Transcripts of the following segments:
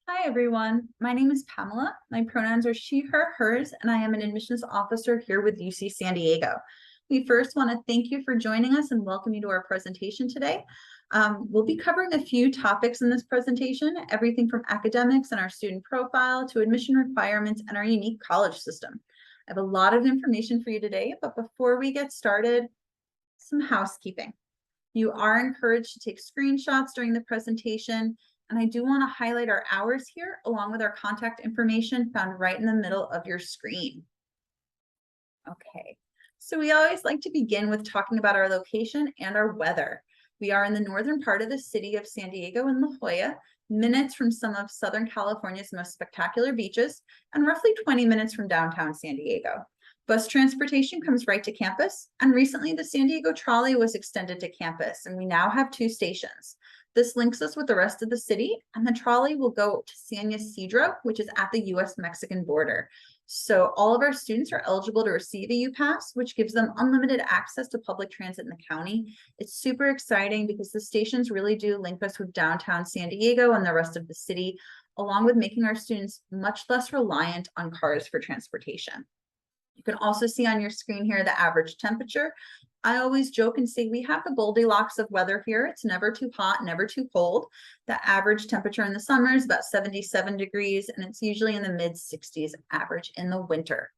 Hi, everyone. My name is Pamela. My pronouns are she, her, hers, and I am an admissions officer here with UC San Diego. We first want to thank you for joining us and welcome you to our presentation today. We'll be covering a few topics in this presentation, everything from academics and our student profile to admission requirements and our unique college system. I have a lot of information for you today, but before we get started, some housekeeping. You are encouraged to take screenshots during the presentation. And I do want to highlight our hours here along with our contact information found right in the middle of your screen. Okay, so we always like to begin with talking about our location and our weather. We are in the northern part of the city of San Diego in La Jolla, minutes from some of Southern California's most spectacular beaches, and roughly 20 minutes from downtown San Diego. Bus transportation comes right to campus, and recently the San Diego trolley was extended to campus, and we now have 2 stations. This links us with the rest of the city, and the trolley will go to San Ysidro, which is at the US-Mexican border. So all of our students are eligible to receive a U-Pass, which gives them unlimited access to public transit in the county. It's super exciting because the stations really do link us with downtown San Diego and the rest of the city, along with making our students much less reliant on cars for transportation. You can also see on your screen here the average temperature. I always joke and say we have the Goldilocks of weather here. It's never too hot, never too cold. The average temperature in the summer is about 77 degrees, and it's usually in the mid 60s average in the winter.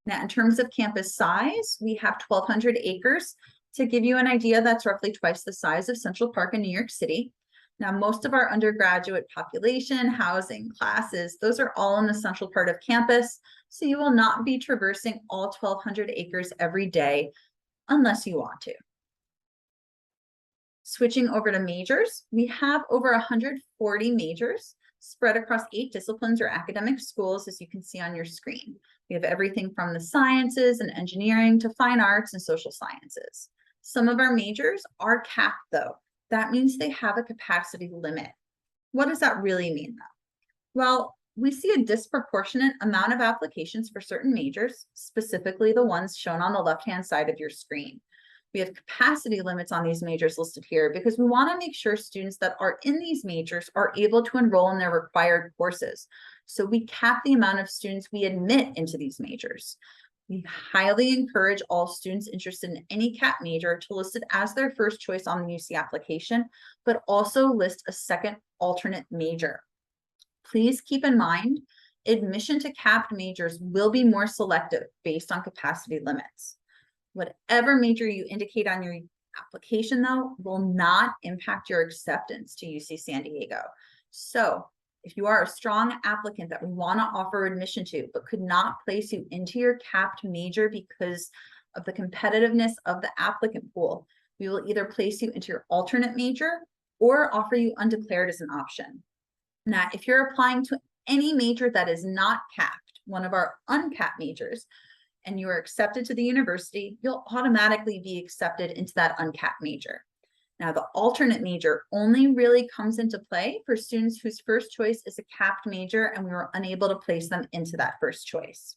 Now, in terms of campus size, we have 1,200 acres. To give you an idea, that's roughly twice the size of Central Park in New York City. Now, most of our undergraduate population, housing, classes, those are all in the central part of campus. So you will not be traversing all 1,200 acres every day unless you want to. Switching over to majors, we have over 140 majors spread across 8 disciplines or academic schools, as you can see on your screen. We have everything from the sciences and engineering to fine arts and social sciences. Some of our majors are capped, though. That means they have a capacity limit. What does that really mean, though? Well, we see a disproportionate amount of applications for certain majors, specifically the ones shown on the left-hand side of your screen. We have capacity limits on these majors listed here because we want to make sure students that are in these majors are able to enroll in their required courses. So we cap the amount of students we admit into these majors. We highly encourage all students interested in any CAP major to list it as their first choice on the UC application, but also list a second alternate major. Please keep in mind, admission to capped majors will be more selective based on capacity limits. Whatever major you indicate on your application, though, will not impact your acceptance to UC San Diego. So if you are a strong applicant that we want to offer admission to, but could not place you into your capped major because of the competitiveness of the applicant pool, we will either place you into your alternate major or offer you undeclared as an option. Now, if you're applying to any major that is not capped, one of our uncapped majors, and you are accepted to the university, you'll automatically be accepted into that uncapped major. Now, the alternate major only really comes into play for students whose first choice is a capped major and we were unable to place them into that first choice.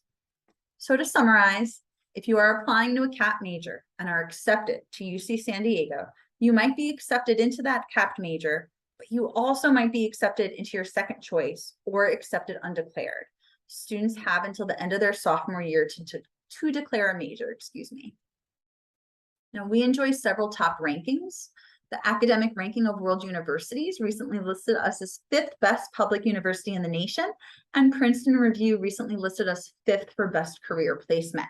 So to summarize, if you are applying to a capped major and are accepted to UC San Diego, you might be accepted into that capped major, but you also might be accepted into your second choice or accepted undeclared. Students have until the end of their sophomore year to declare a major, excuse me. Now, we enjoy several top rankings. The academic ranking of world universities recently listed us as 5th best public university in the nation, and Princeton Review recently listed us 5th for best career placement.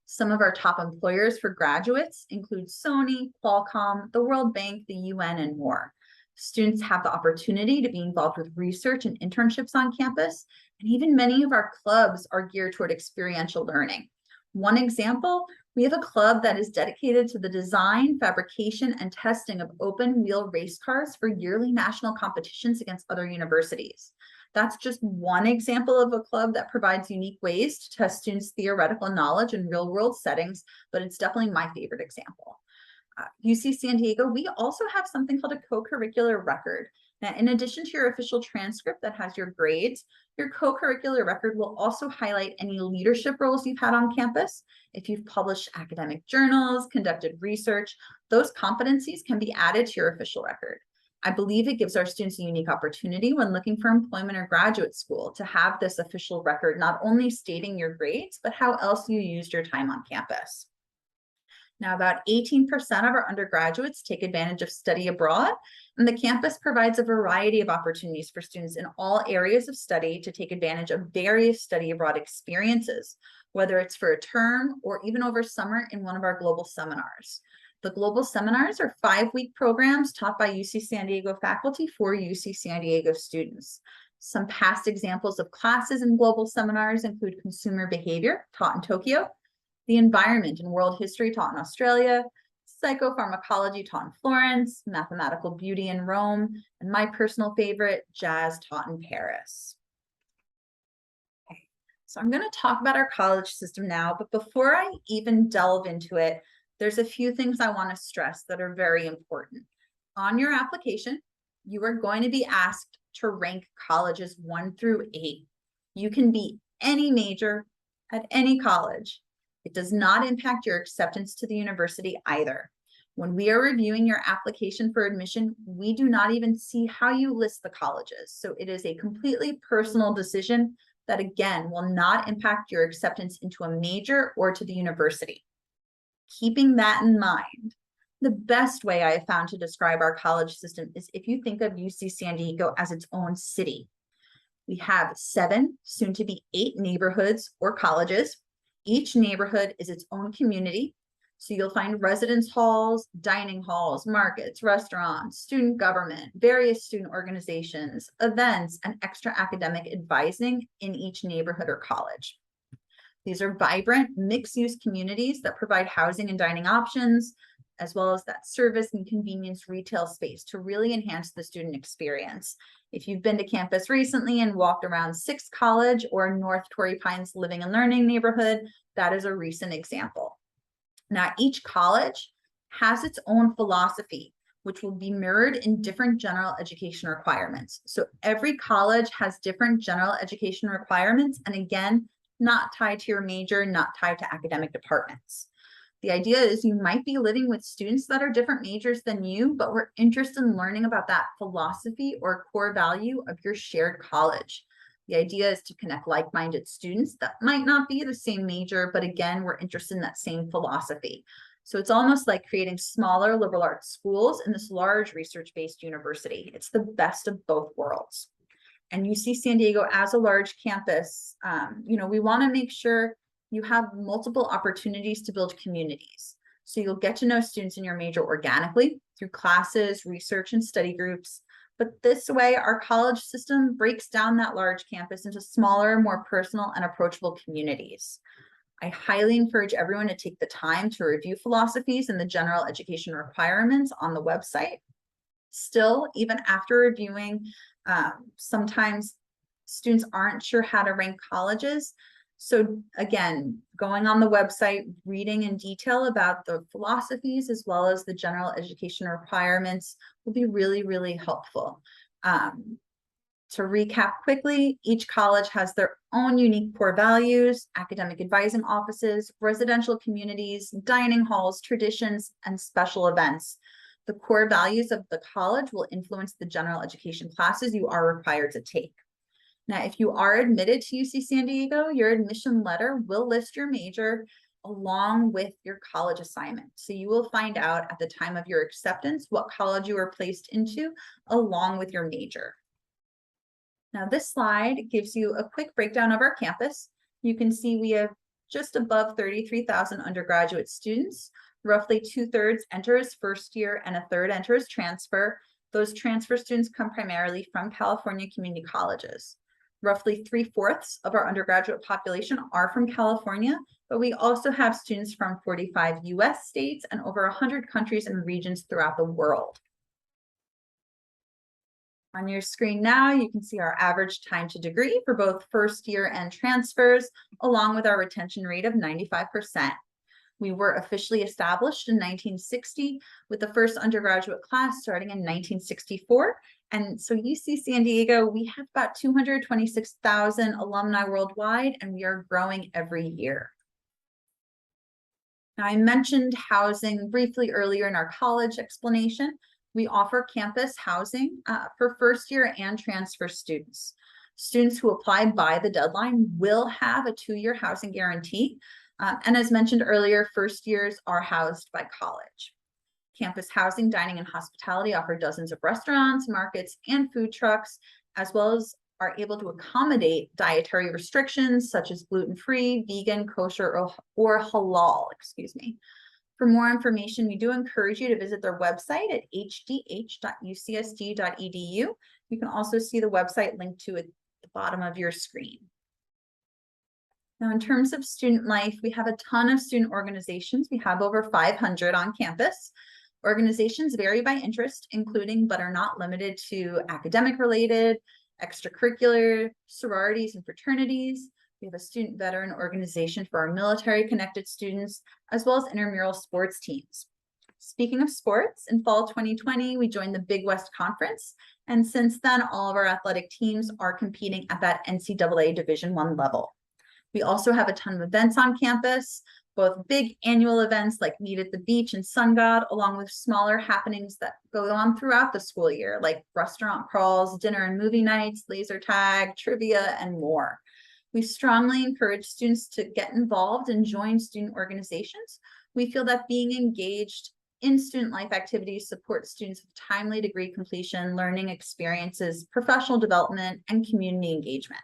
Some of our top employers for graduates include Sony, Qualcomm, the World Bank, the UN, and more. Students have the opportunity to be involved with research and internships on campus, and even many of our clubs are geared toward experiential learning. One example, we have a club that is dedicated to the design, fabrication, and testing of open-wheel race cars for yearly national competitions against other universities. That's just one example of a club that provides unique ways to test students' theoretical knowledge in real-world settings, but it's definitely my favorite example. UC San Diego, we also have something called a co-curricular record. Now, in addition to your official transcript that has your grades, your co-curricular record will also highlight any leadership roles you've had on campus. If you've published academic journals, conducted research, those competencies can be added to your official record. I believe it gives our students a unique opportunity when looking for employment or graduate school to have this official record, not only stating your grades, but how else you used your time on campus. Now, about 18% of our undergraduates take advantage of study abroad, and the campus provides a variety of opportunities for students in all areas of study to take advantage of various study abroad experiences, whether it's for a term or even over summer in one of our global seminars. The global seminars are 5-week programs taught by UC San Diego faculty for UC San Diego students. Some past examples of classes in global seminars include consumer behavior, taught in Tokyo, the environment and world history, taught in Australia, psychopharmacology, taught in Florence, mathematical beauty in Rome, and my personal favorite, jazz, taught in Paris. Okay. So I'm going to talk about our college system now, but before I even delve into it, there's a few things I want to stress that are very important. On your application, you are going to be asked to rank colleges 1 through 8. You can be any major at any college. It does not impact your acceptance to the university either. When we are reviewing your application for admission, we do not even see how you list the colleges. So it is a completely personal decision that, again, will not impact your acceptance into a major or to the university. Keeping that in mind, the best way I have found to describe our college system is if you think of UC San Diego as its own city. We have 7, soon to be 8 neighborhoods or colleges. Each neighborhood is its own community. So you'll find residence halls, dining halls, markets, restaurants, student government, various student organizations, events, and extra academic advising in each neighborhood or college. These are vibrant, mixed-use communities that provide housing and dining options, as well as that service and convenience retail space to really enhance the student experience. If you've been to campus recently and walked around Sixth College or North Torrey Pines Living and Learning neighborhood, that is a recent example. Now, each college has its own philosophy, which will be mirrored in different general education requirements. So every college has different general education requirements, and again, not tied to your major, not tied to academic departments. The idea is you might be living with students that are different majors than you, but we're interested in learning about that philosophy or core value of your shared college. The idea is to connect like-minded students that might not be the same major, but again, we're interested in that same philosophy. So it's almost like creating smaller liberal arts schools in this large research-based university. It's the best of both worlds. And UC San Diego as a large campus, we want to make sure you have multiple opportunities to build communities. So you'll get to know students in your major organically through classes, research, and study groups. But this way, our college system breaks down that large campus into smaller, more personal, and approachable communities. I highly encourage everyone to take the time to review philosophies and the general education requirements on the website. Still, even after reviewing, sometimes students aren't sure how to rank colleges. So again, going on the website, reading in detail about the philosophies as well as the general education requirements will be really, really helpful. To recap quickly, each college has their own unique core values, academic advising offices, residential communities, dining halls, traditions, and special events. The core values of the college will influence the general education classes you are required to take. Now, if you are admitted to UC San Diego, your admission letter will list your major along with your college assignment. So you will find out at the time of your acceptance what college you were placed into along with your major. Now, this slide gives you a quick breakdown of our campus. You can see we have just above 33,000 undergraduate students. Roughly 2/3 enter as first year and 1/3 enter as transfer. Those transfer students come primarily from California community colleges. Roughly 3/4 of our undergraduate population are from California, but we also have students from 45 US states and over 100 countries and regions throughout the world. On your screen now, you can see our average time to degree for both first year and transfers, along with our retention rate of 95%. We were officially established in 1960 with the first undergraduate class starting in 1964. And so UC San Diego, we have about 226,000 alumni worldwide, and we are growing every year. Now, I mentioned housing briefly earlier in our college explanation. We offer campus housing for first year and transfer students. Students who apply by the deadline will have a 2-year housing guarantee. And as mentioned earlier, first years are housed by college. Campus housing, dining, and hospitality offer dozens of restaurants, markets, and food trucks, as well as are able to accommodate dietary restrictions such as gluten-free, vegan, kosher, or halal, excuse me. For more information, we do encourage you to visit their website at hdh.ucsd.edu. You can also see the website linked to at the bottom of your screen. Now, in terms of student life, we have a ton of student organizations. We have over 500 on campus. Organizations vary by interest, including but are not limited to academic related, extracurricular, sororities and fraternities. We have a student veteran organization for our military connected students, as well as intramural sports teams. Speaking of sports, in fall 2020, we joined the Big West Conference. And since then, all of our athletic teams are competing at that NCAA Division I level. We also have a ton of events on campus, both big annual events like Meet at the Beach and Sun God, along with smaller happenings that go on throughout the school year, like restaurant crawls, dinner and movie nights, laser tag, trivia, and more. We strongly encourage students to get involved and join student organizations. We feel that being engaged in student life activities supports students with timely degree completion, learning experiences, professional development, and community engagement.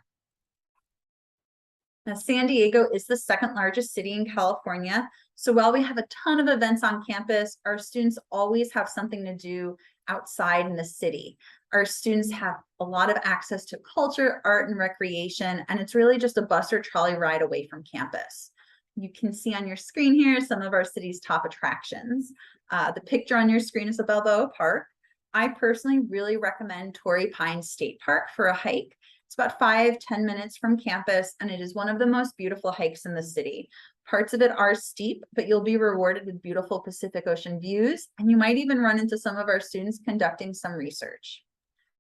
Now, San Diego is the second largest city in California. So while we have a ton of events on campus, our students always have something to do outside in the city. Our students have a lot of access to culture, art, and recreation, and it's really just a bus or trolley ride away from campus. You can see on your screen here some of our city's top attractions. The picture on your screen is the Balboa Park. I personally really recommend Torrey Pines State Park for a hike. It's about 5-10 minutes from campus, and it is one of the most beautiful hikes in the city. Parts of it are steep, but you'll be rewarded with beautiful Pacific Ocean views, and you might even run into some of our students conducting some research.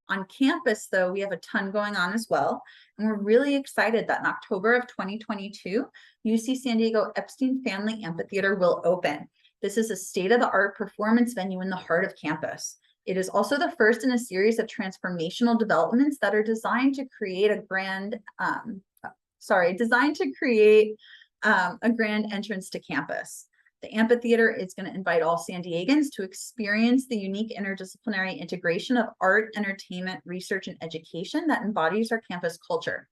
On campus, though, we have a ton going on as well, and we're really excited that in October of 2022, UC San Diego Epstein Family Amphitheater will open. This is a state-of-the-art performance venue in the heart of campus. It is also the first in a series of transformational developments that are designed to create a grand entrance to campus. The amphitheater is going to invite all San Diegans to experience the unique interdisciplinary integration of art, entertainment, research, and education that embodies our campus culture.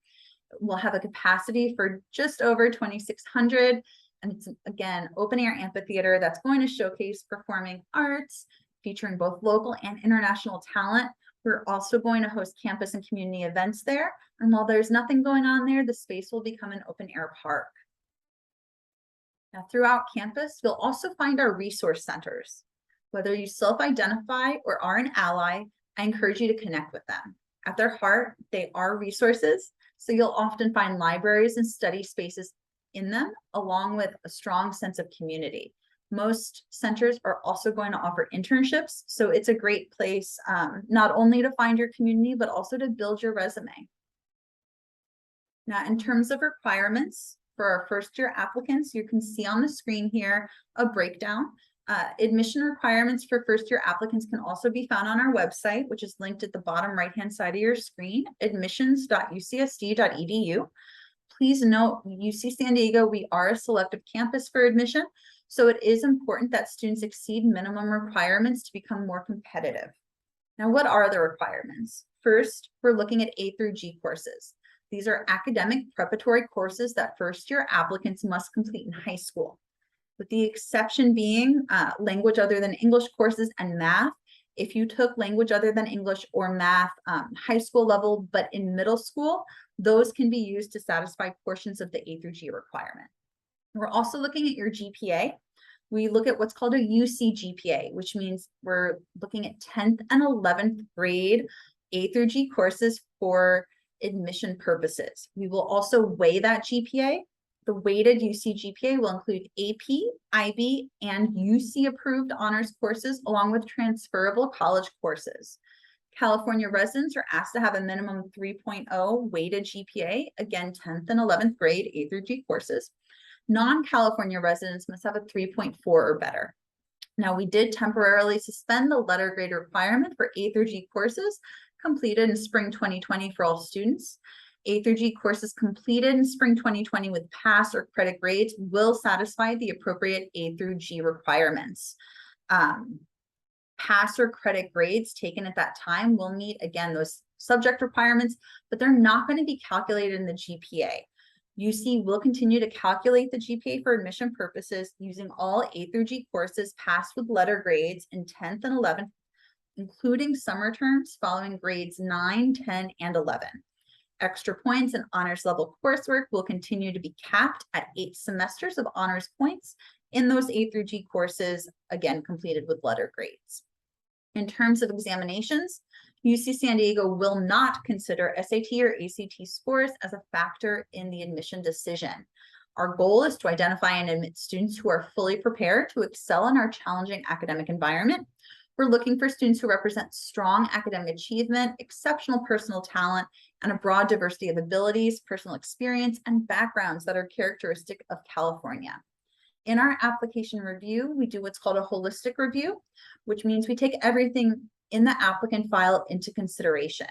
We'll have a capacity for just over 2,600, and it's, again, open-air amphitheater that's going to showcase performing arts, featuring both local and international talent. We're also going to host campus and community events there. And while there's nothing going on there, the space will become an open air park. Now, throughout campus, you'll also find our resource centers. Whether you self-identify or are an ally, I encourage you to connect with them. At their heart, they are resources. So you'll often find libraries and study spaces in them, along with a strong sense of community. Most centers are also going to offer internships, so it's a great place not only to find your community, but also to build your resume. Now, in terms of requirements for our first-year applicants, you can see on the screen here a breakdown. Admission requirements for first-year applicants can also be found on our website, which is linked at the bottom right-hand side of your screen, admissions.ucsd.edu. Please note, UC San Diego, we are a selective campus for admission, so it is important that students exceed minimum requirements to become more competitive. Now, what are the requirements? First, we're looking at A through G courses. These are academic preparatory courses that first-year applicants must complete in high school, with the exception being language other than English courses and math. If you took language other than English or math high school level, but in middle school, those can be used to satisfy portions of the A through G requirement. We're also looking at your GPA. We look at what's called a UC GPA, which means we're looking at 10th and 11th grade A through G courses for admission purposes. We will also weigh that GPA. The weighted UC GPA will include AP, IB, and UC approved honors courses, along with transferable college courses. California residents are asked to have a minimum 3.0 weighted GPA, again, 10th and 11th grade A through G courses. Non-California residents must have a 3.4 or better. Now, we did temporarily suspend the letter grade requirement for A through G courses completed in spring 2020 for all students. A through G courses completed in spring 2020 with pass or credit grades will satisfy the appropriate A through G requirements. Pass or credit grades taken at that time will meet, again, those subject requirements, but they're not going to be calculated in the GPA. UC will continue to calculate the GPA for admission purposes using all A through G courses passed with letter grades in 10th and 11th, including summer terms following grades 9, 10, and 11. Extra points and honors level coursework will continue to be capped at 8 semesters of honors points in those A through G courses, again, completed with letter grades. In terms of examinations, UC San Diego will not consider SAT or ACT scores as a factor in the admission decision. Our goal is to identify and admit students who are fully prepared to excel in our challenging academic environment. We're looking for students who represent strong academic achievement, exceptional personal talent, and a broad diversity of abilities, personal experience, and backgrounds that are characteristic of California. In our application review, we do what's called a holistic review, which means we take everything in the applicant file into consideration.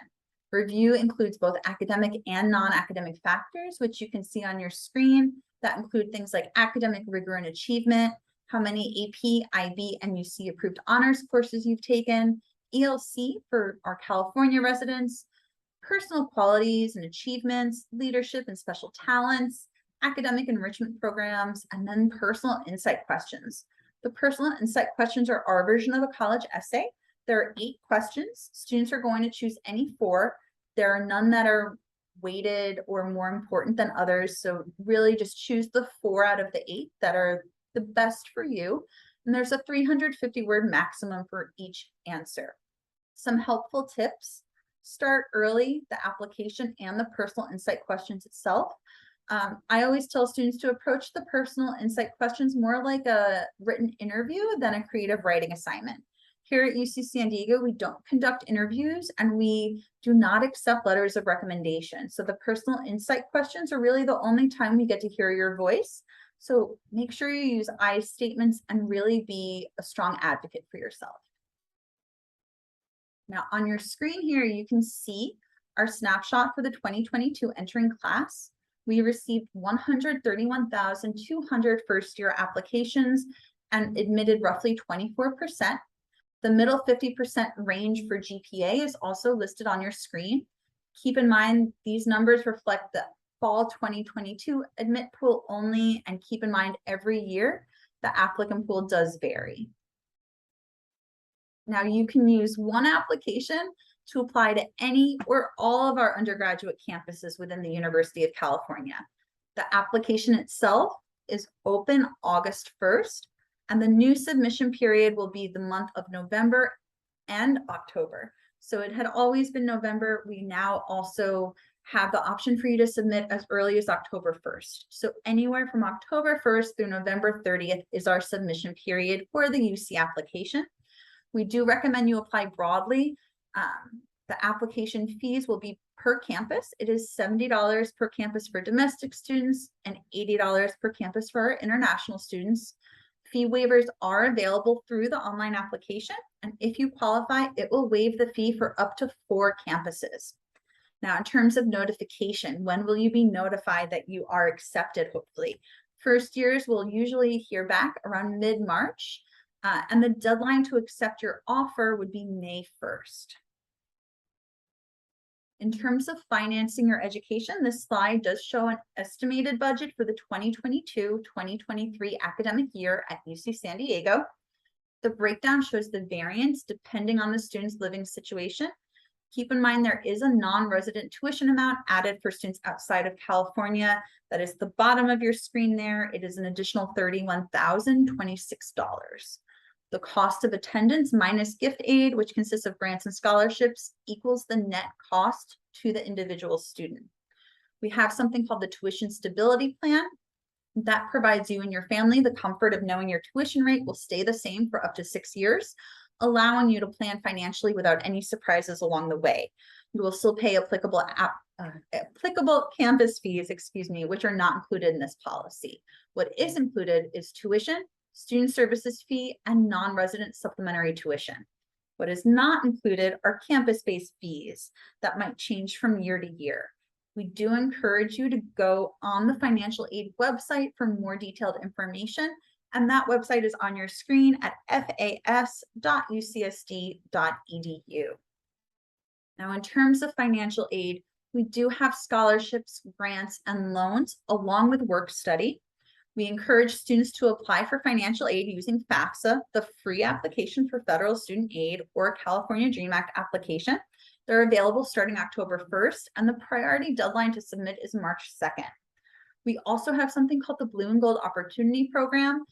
Review includes both academic and non-academic factors, which you can see on your screen, that include things like academic rigor and achievement, how many AP, IB, and UC approved honors courses you've taken, ELC for our California residents, personal qualities and achievements, leadership and special talents, academic enrichment programs, and then personal insight questions. The personal insight questions are our version of a college essay. There are 8 questions. Students are going to choose any 4. There are none that are weighted or more important than others. So really just choose the 4 out of the 8 that are the best for you. And there's a 350-word maximum for each answer. Some helpful tips: start early the application and the personal insight questions itself. I always tell students to approach the personal insight questions more like a written interview than a creative writing assignment. Here at UC San Diego, we don't conduct interviews and we do not accept letters of recommendation. So the personal insight questions are really the only time we get to hear your voice. So make sure you use I statements and really be a strong advocate for yourself. Now on your screen here, you can see our snapshot for the 2022 entering class. We received 131,200 first-year applications and admitted roughly 24%. The middle 50% range for GPA is also listed on your screen. Keep in mind, these numbers reflect the fall 2022 admit pool only, and keep in mind every year the applicant pool does vary. Now you can use one application to apply to any or all of our undergraduate campuses within the University of California. The application itself is open August 1st, and the new submission period will be the month of November and October. So it had always been November. We now also have the option for you to submit as early as October 1st. So anywhere from October 1st through November 30th is our submission period for the UC application. We do recommend you apply broadly. The application fees will be per campus. It is $70 per campus for domestic students and $80 per campus for our international students. Fee waivers are available through the online application, and if you qualify, it will waive the fee for up to 4 campuses. Now, in terms of notification, when will you be notified that you are accepted, hopefully? First years will usually hear back around mid-March, and the deadline to accept your offer would be May 1st. In terms of financing your education, this slide does show an estimated budget for the 2022-2023 academic year at UC San Diego. The breakdown shows the variance depending on the student's living situation. Keep in mind there is a non-resident tuition amount added for students outside of California. That is the bottom of your screen there. It is an additional $31,026. The cost of attendance minus gift aid, which consists of grants and scholarships, equals the net cost to the individual student. We have something called the tuition stability plan. That provides you and your family the comfort of knowing your tuition rate will stay the same for up to 6 years, allowing you to plan financially without any surprises along the way. You will still pay applicable campus fees, which are not included in this policy. What is included is tuition, student services fee, and non-resident supplementary tuition. What is not included are campus-based fees that might change from year to year. We do encourage you to go on the financial aid website for more detailed information, and that website is on your screen at fas.ucsd.edu. Now, in terms of financial aid, we do have scholarships, grants, and loans along with work study. We encourage students to apply for financial aid using FAFSA, the free application for federal student aid, or California DREAM Act application. They're available starting October 1st, and the priority deadline to submit is March 2nd. We also have something called the Blue and Gold Opportunity Program.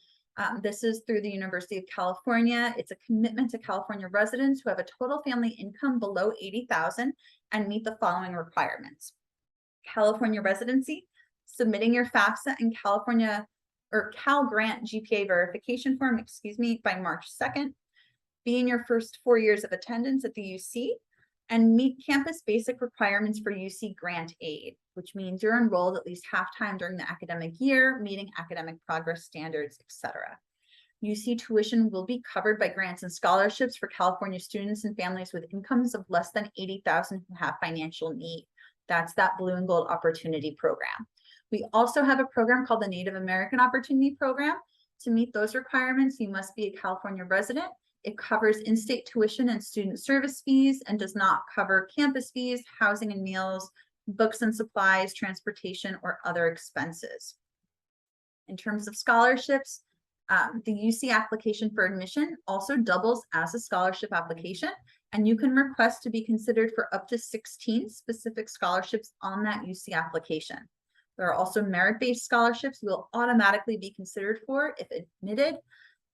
This is through the University of California. It's a commitment to California residents who have a total family income below $80,000 and meet the following requirements: California residency, submitting your FAFSA and California or Cal Grant GPA verification form, by March 2nd, be in your first 4 years of attendance at the UC, and meet campus basic requirements for UC grant aid, which means you're enrolled at least half-time during the academic year, meeting academic progress standards, etc. UC tuition will be covered by grants and scholarships for California students and families with incomes of less than $80,000 who have financial need. That's that Blue and Gold Opportunity Program. We also have a program called the Native American Opportunity Program. To meet those requirements, you must be a California resident. It covers in-state tuition and student service fees and does not cover campus fees, housing and meals, books and supplies, transportation, or other expenses. In terms of scholarships, the UC application for admission also doubles as a scholarship application, and you can request to be considered for up to 16 specific scholarships on that UC application. There are also merit-based scholarships you will automatically be considered for if admitted,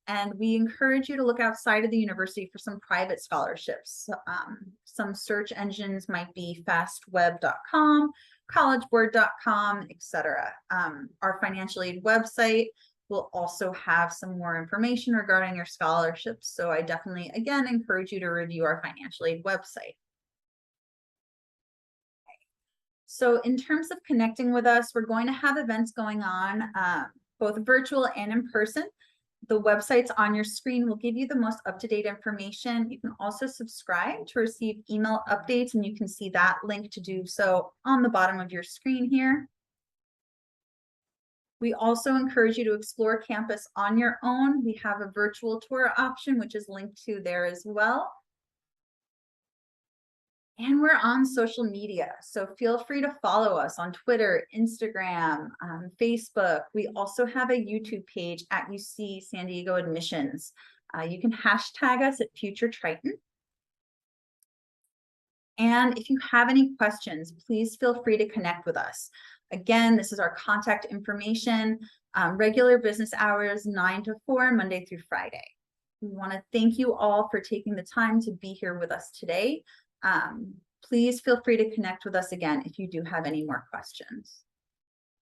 and we encourage you to look outside of the university for some private scholarships. Some search engines might be fastweb.com, collegeboard.com, etc. Our financial aid website will also have some more information regarding your scholarships, so I definitely, again, encourage you to review our financial aid website. So in terms of connecting with us, we're going to have events going on, both virtual and in person. The websites on your screen will give you the most up-to-date information. You can also subscribe to receive email updates, and you can see that link to do so on the bottom of your screen here. We also encourage you to explore campus on your own. We have a virtual tour option, which is linked to there as well. And we're on social media, so feel free to follow us on Twitter, Instagram, Facebook. We also have a YouTube page at UC San Diego Admissions. You can hashtag us at Future Triton. And if you have any questions, please feel free to connect with us. Again, this is our contact information, regular business hours, 9 to 4, Monday through Friday. We want to thank you all for taking the time to be here with us today. Please feel free to connect with us again if you do have any more questions.